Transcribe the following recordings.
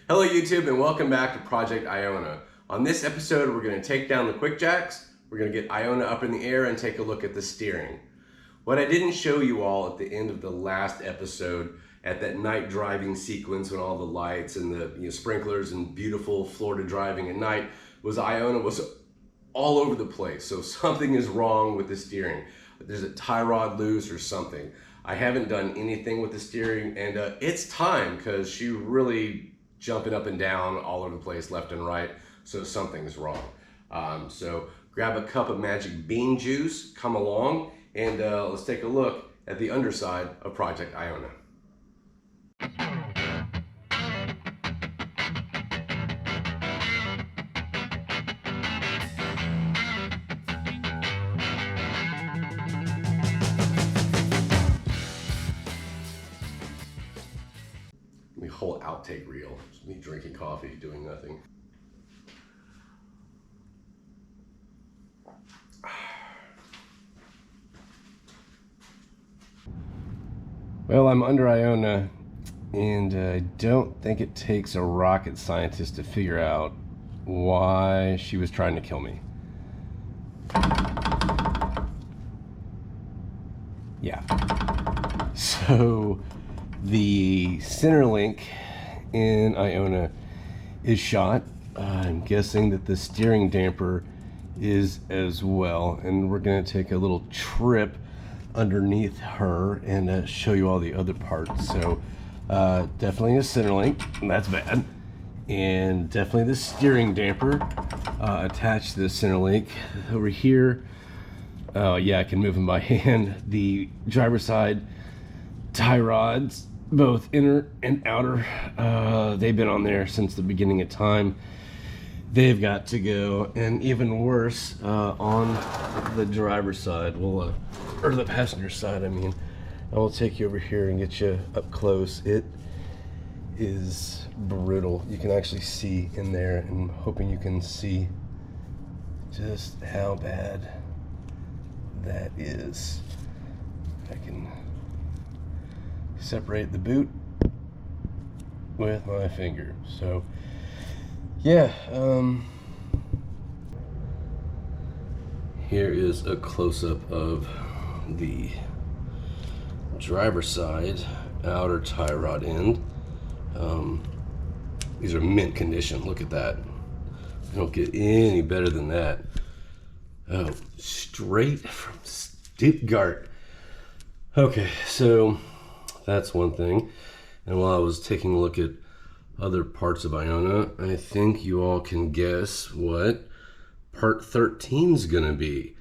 Hello YouTube and welcome back to Project Iona. On this episode we're going to take down the quick jacks, we're going to get Iona up in the air and take a look at the steering. What I didn't show you all at the end of the last episode at that night driving sequence when all the lights and the sprinklers and beautiful Florida driving at night was Iona was all over the place. So something is wrong with the steering. There's a tie rod loose or something. I haven't done anything with the steering and it's time because she really jumping up and down all over the place, left and right, so something's wrong. So grab a cup of magic bean juice, come along, and let's take a look at the underside of Project Iona. The whole outtake reel, just me drinking coffee, doing nothing. Well, I'm under Iona, and I don't think it takes a rocket scientist to figure out why she was trying to kill me. Yeah. So the center link in Iona is shot. I'm guessing that the steering damper is as well, and we're going to take a little trip underneath her and show you all the other parts. So definitely a center link, and that's bad, and definitely the steering damper attached to the center link. Over here, oh yeah, I can move them by hand. The driver's side tie rods, both inner and outer, they've been on there since the beginning of time. They've got to go, and even worse, on the driver's side, or the passenger side, I mean. I will take you over here and get you up close. It is brutal. You can actually see in there, and I'm hoping you can see just how bad that is. I can separate the boot with my finger. So yeah, here is a close-up of the driver's side outer tie rod end. These are mint condition. Look at that. They don't get any better than that. Oh, straight from Stuttgart. Okay, so that's one thing. And while I was taking a look at other parts of Iona, I think you all can guess what part 13 is gonna be.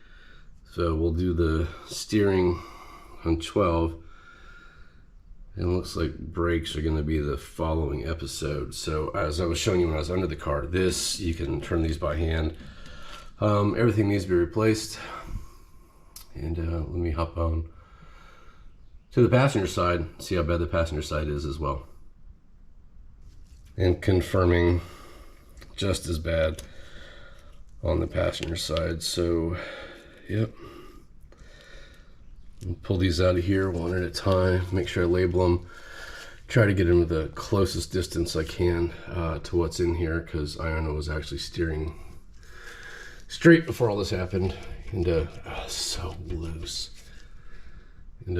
So we'll do the steering on 12. It looks like brakes are gonna be the following episode. So as I was showing you when I was under the car, this, you can turn these by hand. Everything needs to be replaced. And let me hop on to the passenger side, see how bad the passenger side is as well. And confirming just as bad on the passenger side. So, yep. Pull these out of here one at a time, make sure I label them. Try to get them the closest distance I can to what's in here, because Iona was actually steering straight before all this happened. And so loose. And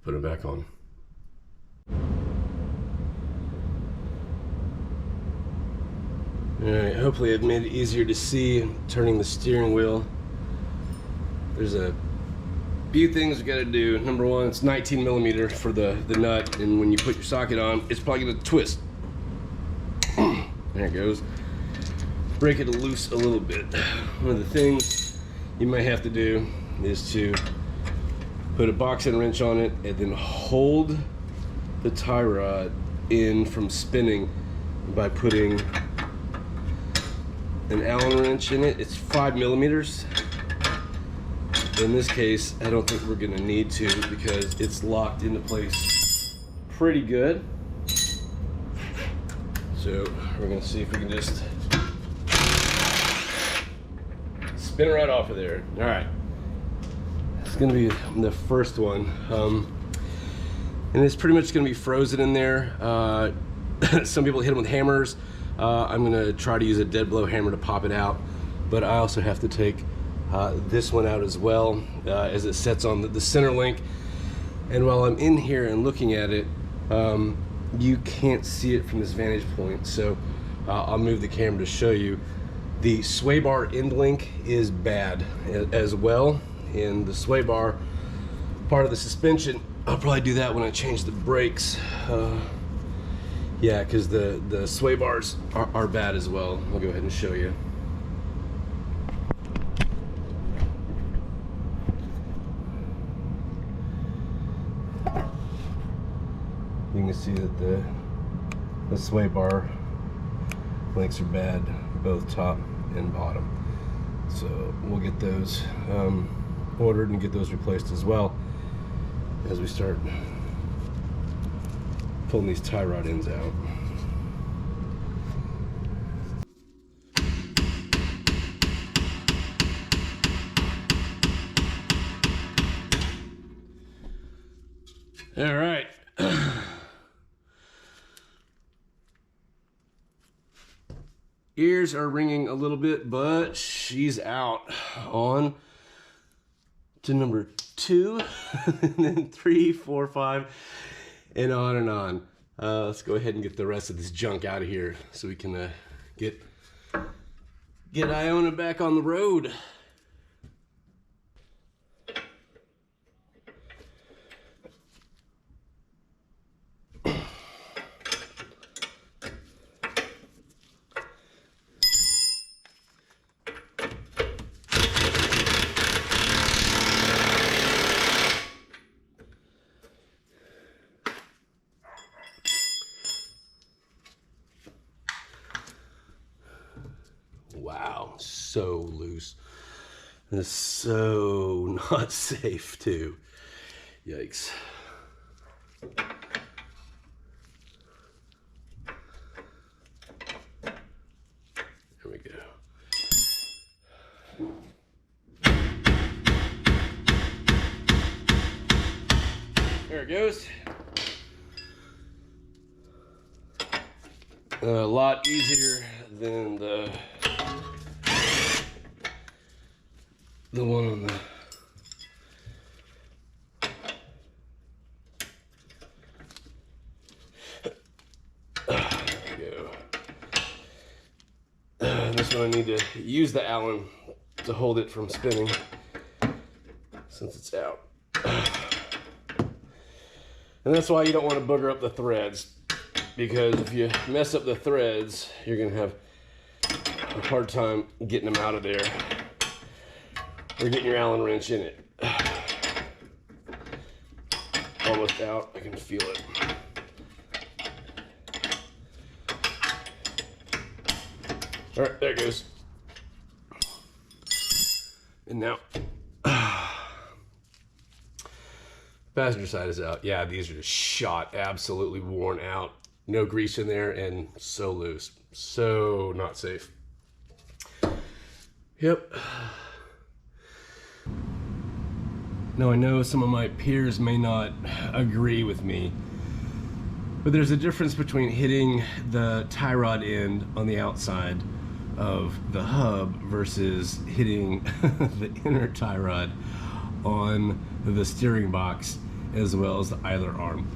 put it back on. Alright, hopefully it made it easier to see turning the steering wheel. There's a few things we gotta do. Number one, it's 19 millimeter for the nut, and when you put your socket on, it's probably gonna twist. There it goes. Break it loose a little bit. One of the things you might have to do is to put a box-end wrench on it and then hold the tie rod in from spinning by putting an Allen wrench in it. It's 5 millimeters. In this case, I don't think we're gonna need to because it's locked into place pretty good. So we're gonna see if we can just spin right off of there. All right, it's gonna be the first one. And it's pretty much gonna be frozen in there. Some people hit them with hammers. I'm gonna try to use a dead blow hammer to pop it out, but I also have to take this one out as well, as it sets on the center link. And while I'm in here and looking at it, you can't see it from this vantage point, so I'll move the camera to show you. The sway bar end link is bad as well, and the sway bar part of the suspension, I'll probably do that when I change the brakes. Yeah, because the sway bars are bad as well. I'll go ahead and show you. You can see that the sway bar links are bad, both top and bottom. So we'll get those ordered and get those replaced as well as we start pulling these tie rod ends out. All right. Ears are ringing a little bit, but she's out. On to number 2, and then 3, 4, 5, and on and on. Let's go ahead and get the rest of this junk out of here so we can get Iona back on the road. Wow, so loose. And it's so not safe too. Yikes. There we go. There it goes. A lot easier than the one on the there we go. This one I need to use the Allen to hold it from spinning since it's out. And that's why you don't want to booger up the threads, because if you mess up the threads, you're gonna have a hard time getting them out of there or getting your Allen wrench in it. Almost out, I can feel it. All right, there it goes. And now, passenger side is out. Yeah, these are just shot, absolutely worn out. No grease in there and so loose. So not safe. Yep. Now I know some of my peers may not agree with me, but there's a difference between hitting the tie rod end on the outside of the hub versus hitting the inner tie rod on the steering box as well as the idler arm.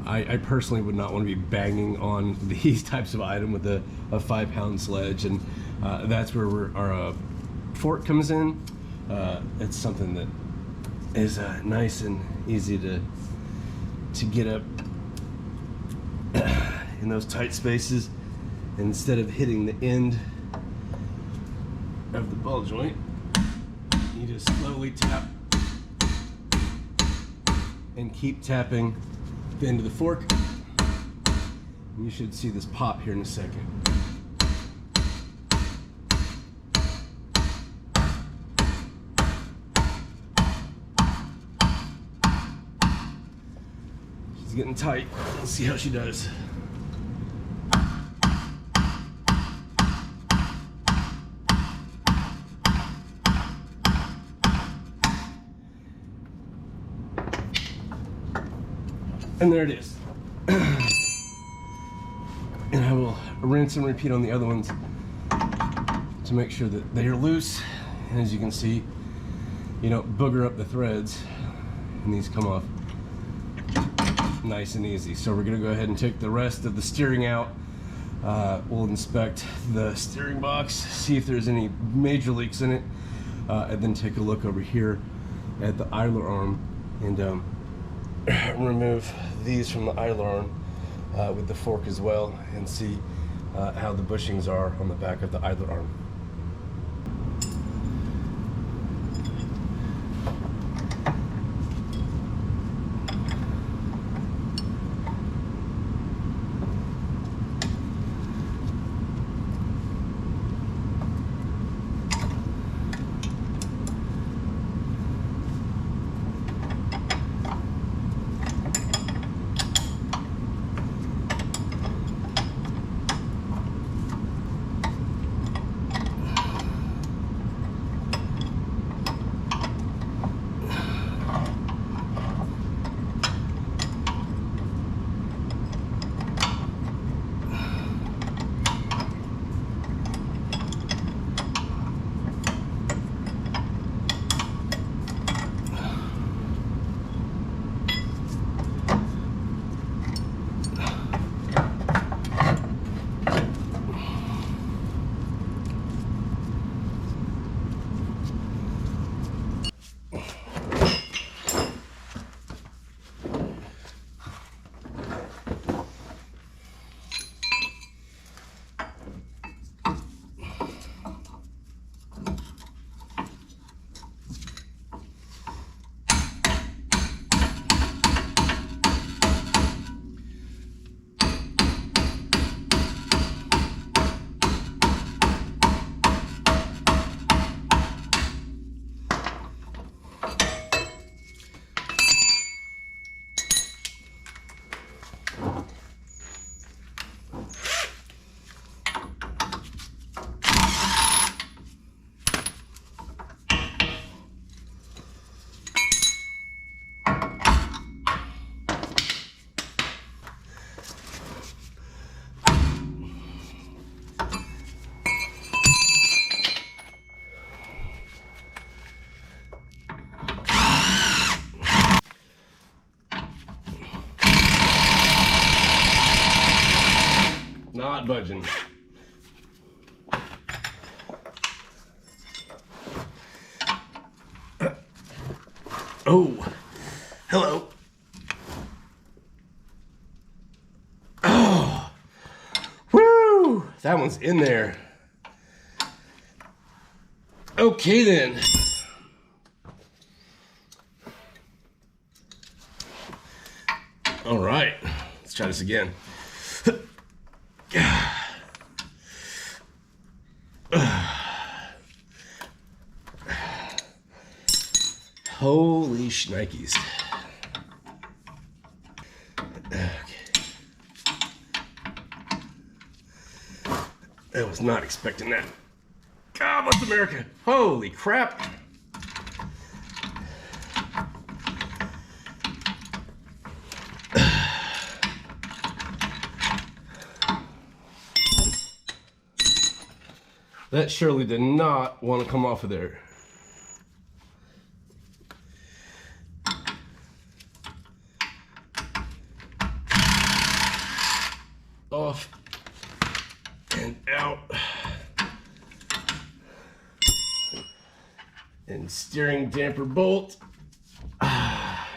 I personally would not want to be banging on these types of item with a 5-pound sledge, and that's where our fork comes in. It's something that is nice and easy to get up in those tight spaces. And instead of hitting the end of the ball joint, you just slowly tap and keep tapping the end of the fork. And you should see this pop here in a second. She's getting tight. Let's see how she does. And there it is. rinse and repeat on the other ones to make sure that they are loose. And as you can see, you don't booger up the threads, and these come off nice and easy. So we're gonna go ahead and take the rest of the steering out. We'll inspect the steering box, see if there's any major leaks in it, and then take a look over here at the idler arm and remove these from the idler arm with the fork as well, and see how the bushings are on the back of the idler arm. Not budging. Oh, hello. Oh, woo! That one's in there. Okay then. All right, let's try this again. Holy shnikes. Okay. I was not expecting that. God bless America. Holy crap. That surely did not want to come off of there. Off and out. And steering damper bolt. Oh,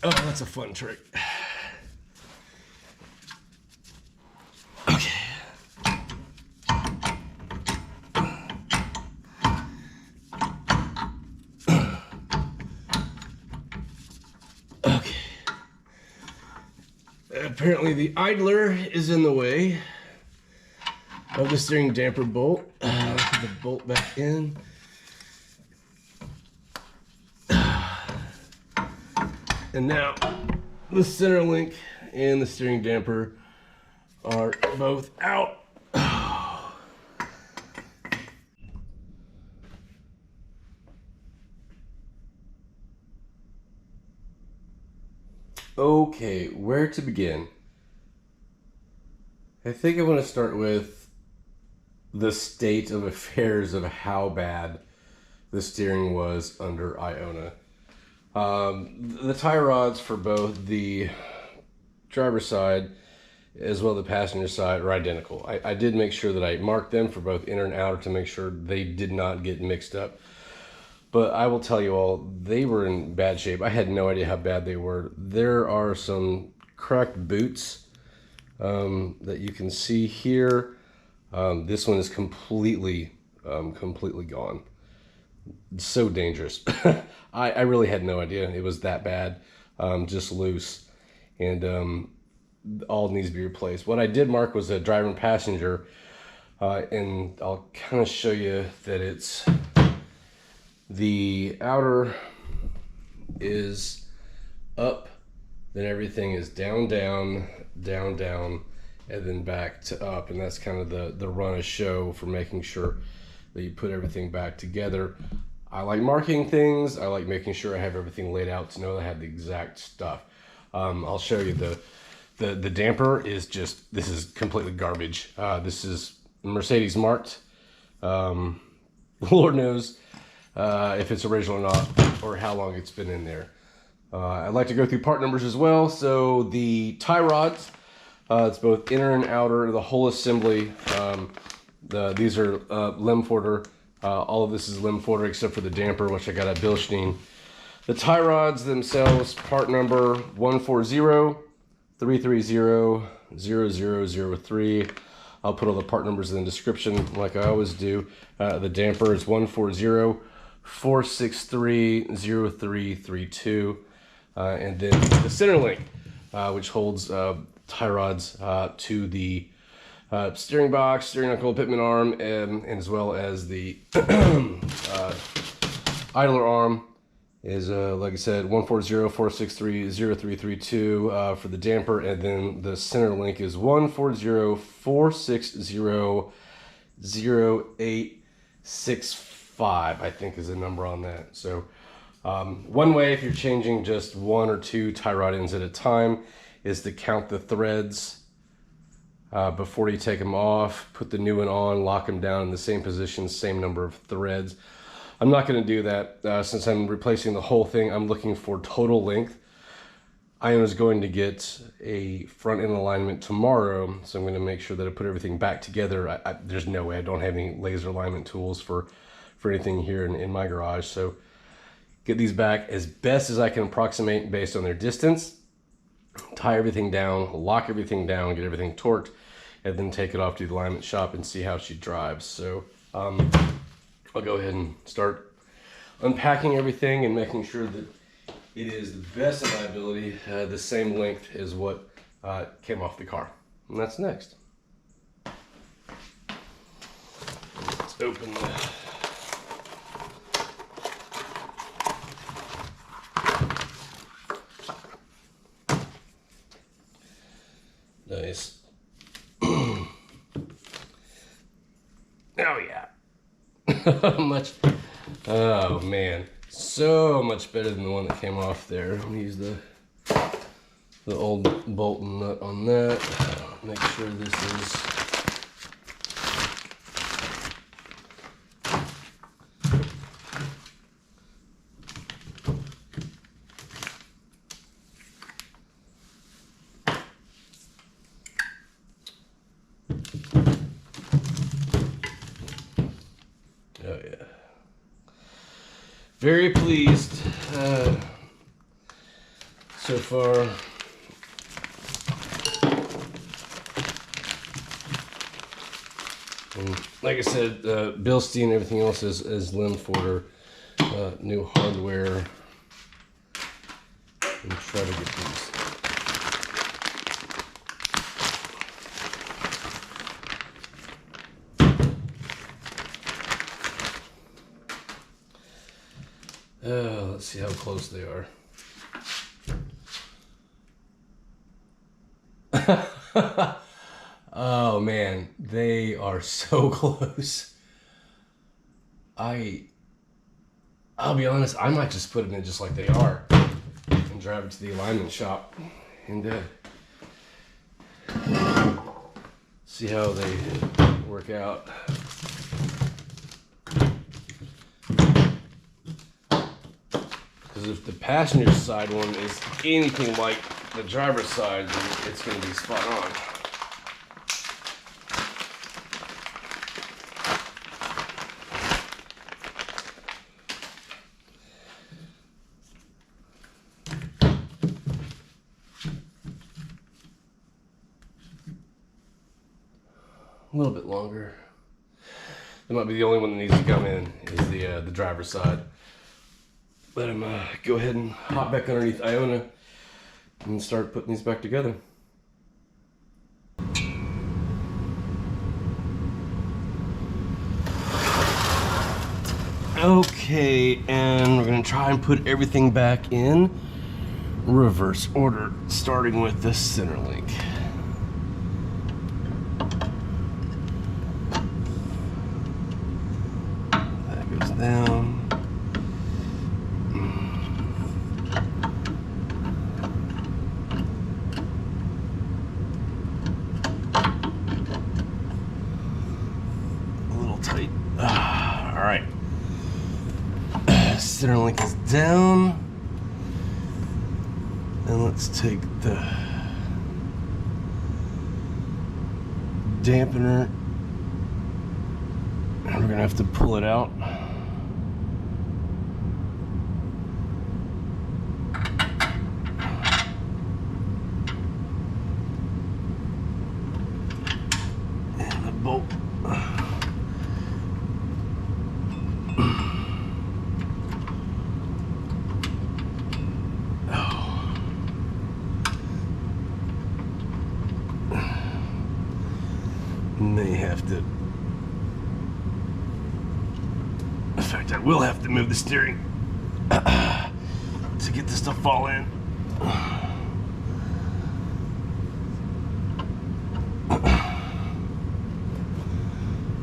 that's a fun trick. Okay. Okay. Apparently the idler is in the way of the steering damper bolt. Put the bolt back in. And now the center link and the steering damper are both out. Okay, where to begin? I think I want to start with the state of affairs of how bad the steering was under Iona. The tie rods for both the driver's side as well as the passenger side are identical. I did make sure that I marked them for both inner and outer to make sure they did not get mixed up. But I will tell you all, they were in bad shape. I had no idea how bad they were. There are some cracked boots that you can see here. This one is completely gone. It's so dangerous. I really had no idea it was that bad. Just loose, and all needs to be replaced. What I did mark was a driver and passenger, and I'll kind of show you that it's the outer is up, then everything is down, down, down, down, and then back to up. And that's kind of the run of show for making sure that you put everything back together. I like marking things. I like making sure I have everything laid out to know that I have the exact stuff. I'll show you the damper is just, this is completely garbage. This is Mercedes marked. Lord knows if it's original or not, or how long it's been in there. I'd like to go through part numbers as well. So the tie rods, it's both inner and outer, the whole assembly. These are Lemforder. All of this is Lemforder except for the damper, which I got at Bilstein. The tie rods themselves, part number 140-330-0003. I'll put all the part numbers in the description like I always do. The damper is 140-463-0332. And then the center link, which holds tie rods to the steering box, steering knuckle, pitman arm, and as well as the idler arm is, like I said, 140-463-0332 for the damper, and then the center link is 140-460-0865, I think is the number on that. So one way, if you're changing just one or two tie rod ends at a time, is to count the threads before you take them off, put the new one on, lock them down in the same position, same number of threads. I'm not going to do that since I'm replacing the whole thing. I'm looking for total length. Iona's going to get a front end alignment tomorrow, so I'm going to make sure that I put everything back together. There's no way I don't have any laser alignment tools for anything here in my garage. So get these back as best as I can approximate based on their distance. Tie everything down, lock everything down, get everything torqued, and then take it off to the alignment shop and see how she drives. So I'll go ahead and start unpacking everything and making sure that it is the best of my ability, the same length as what came off the car. And that's next. Let's open the nice. Oh yeah. Oh man, so much better than the one that came off there. I'm gonna use the old bolt and nut on that. Make sure this is very pleased so far. And like I said, Bilstein, everything else is Lemforder, new hardware. And try to get these. Let's see how close they are. Oh man, they are so close. I'll be honest, I might just put them in just like they are and drive it to the alignment shop and See how they work out. Because if the passenger side one is anything like the driver's side, then it's going to be spot on. A little bit longer. That might be the only one that needs to come in, is the driver's side. Let him go ahead and hop back underneath Iona and start putting these back together. Okay, and we're gonna try and put everything back in reverse order, starting with the center link. That goes down. A little tight. All right. Center link is down. And let's take the dampener, and we're gonna have to pull it out. And the bolt. May have to, in fact, I will have to move the steering to get this to fall in.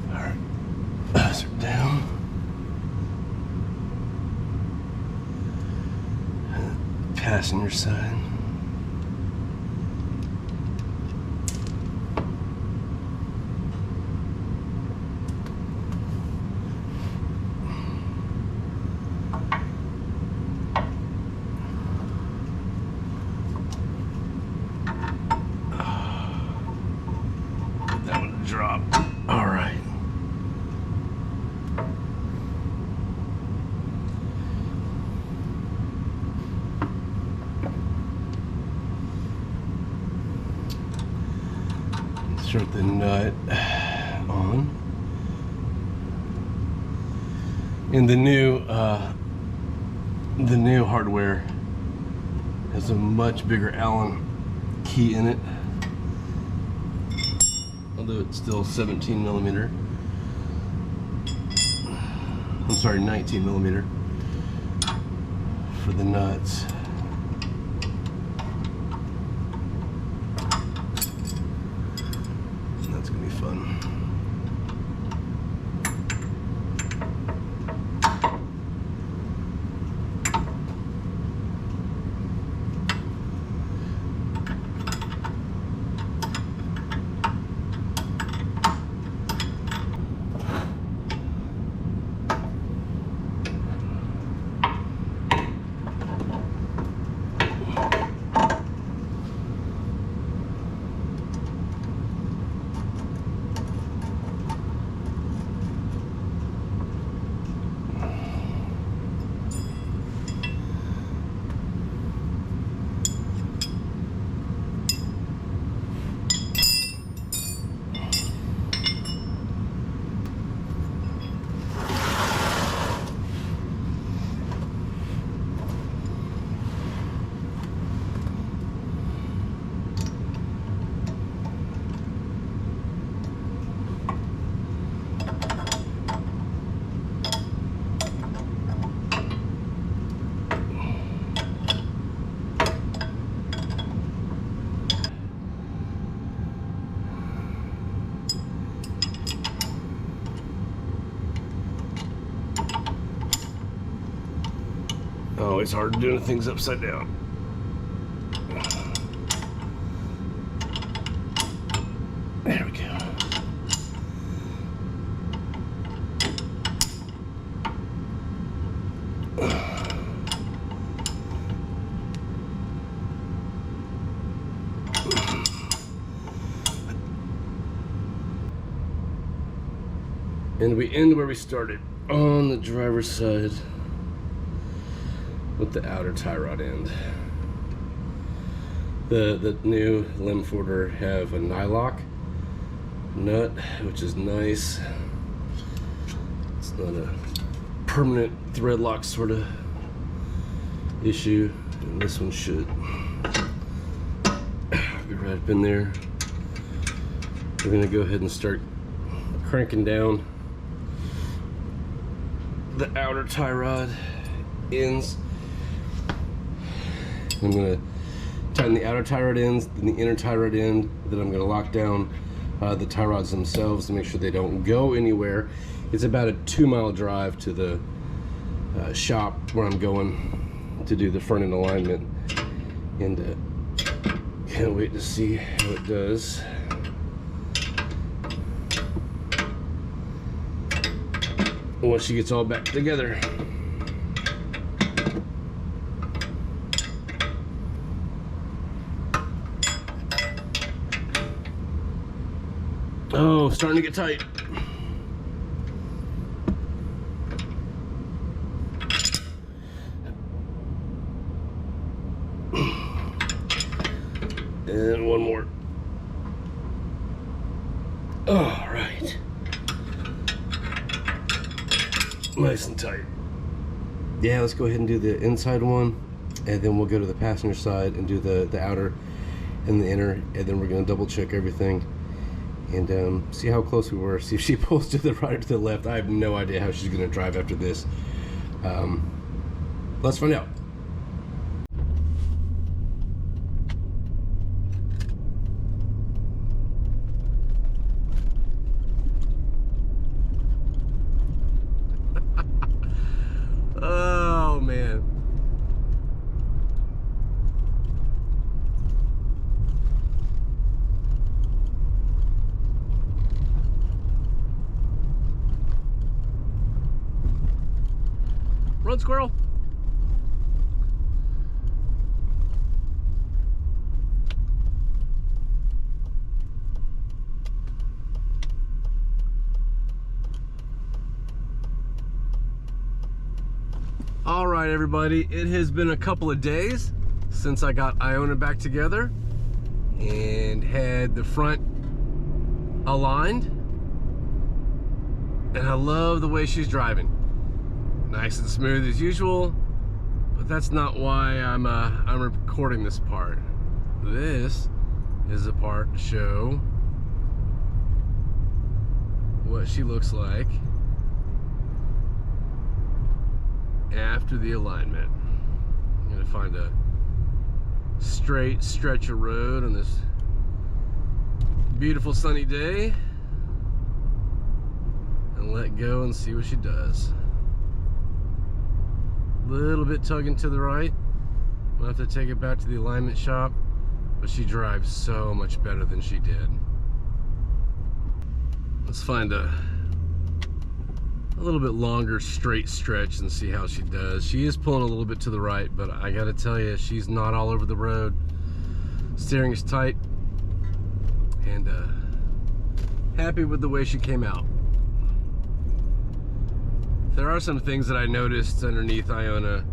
Alright, eyes are down. Passenger side. Drop. All right. Insert the nut on. And the new hardware has a much bigger Allen key in it. Although it's still 17 millimeter. I'm sorry, 19 millimeter for the nuts. That's gonna be fun. Oh, it's hard doing things upside down. There we go. And we end where we started, on the driver's side with the outer tie rod end. The new Lemforder have a nylock nut, which is nice. It's not a permanent thread lock sort of issue, and this one should be right up in there. We're gonna go ahead and start cranking down the outer tie rod ends. I'm gonna tighten the outer tie rod ends, then the inner tie rod end, then I'm gonna lock down the tie rods themselves to make sure they don't go anywhere. It's about a 2-mile drive to the shop where I'm going to do the front end alignment, and can't wait to see how it does. Once she gets all back together. Oh, starting to get tight. And one more. All right. Nice and tight. Yeah, let's go ahead and do the inside one, and then we'll go to the passenger side and do the outer and the inner, and then we're gonna double check everything and see how close we were, see if she pulls to the right or to the left. I have no idea how she's gonna drive after this. Let's find out. Oh man. Run, squirrel. All right, everybody, it has been a couple of days since I got Iona back together and had the front aligned, and I love the way she's driving. Nice and smooth as usual, but that's not why I'm recording this part. This is a part to show what she looks like after the alignment. I'm gonna find a straight stretch of road on this beautiful sunny day and let go and see what she does. A little bit tugging to the right. I'll have to take it back to the alignment shop, but she drives so much better than she did. Let's find a little bit longer straight stretch and see how she does. She is pulling a little bit to the right, but I gotta tell you, she's not all over the road. Steering is tight, and happy with the way she came out. There are some things that I noticed underneath Iona.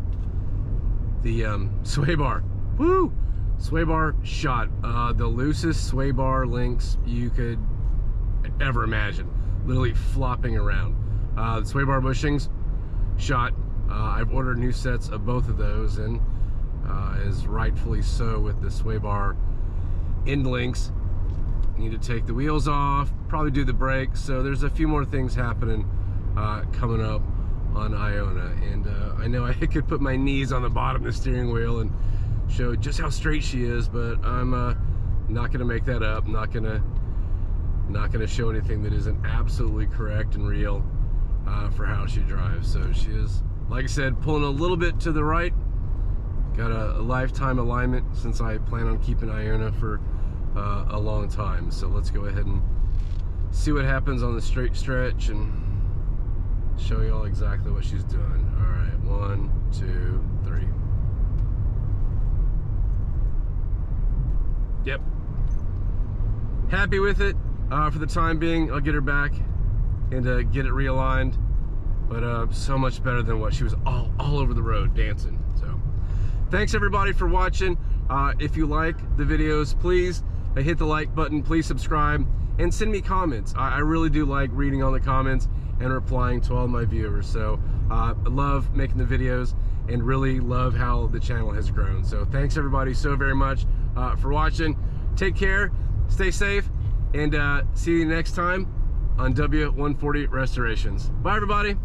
The sway bar, woo! Sway bar shot. The loosest sway bar links you could ever imagine, literally flopping around. The sway bar bushings shot. I've ordered new sets of both of those, and is rightfully so with the sway bar end links. Need to take the wheels off, probably do the brakes. So there's a few more things happening coming up on Iona, and I know I could put my knees on the bottom of the steering wheel and show just how straight she is, but I'm not gonna make that up. Not gonna show anything that isn't absolutely correct and real for how she drives. So she is, like I said, pulling a little bit to the right. Got a lifetime alignment since I plan on keeping Iona for a long time. So let's go ahead and see what happens on the straight stretch and show you all exactly what she's doing. All right, 1, 2, 3. Yep. Happy with it for the time being. I'll get her back and get it realigned. But so much better than what she was all over the road dancing. So thanks everybody for watching. If you like the videos, please hit the like button, please subscribe, and send me comments. I really do like reading all the comments and replying to all my viewers. So I love making the videos and really love how the channel has grown. So thanks everybody so very much for watching. Take care, stay safe, and see you next time on W140 Restorations. Bye everybody.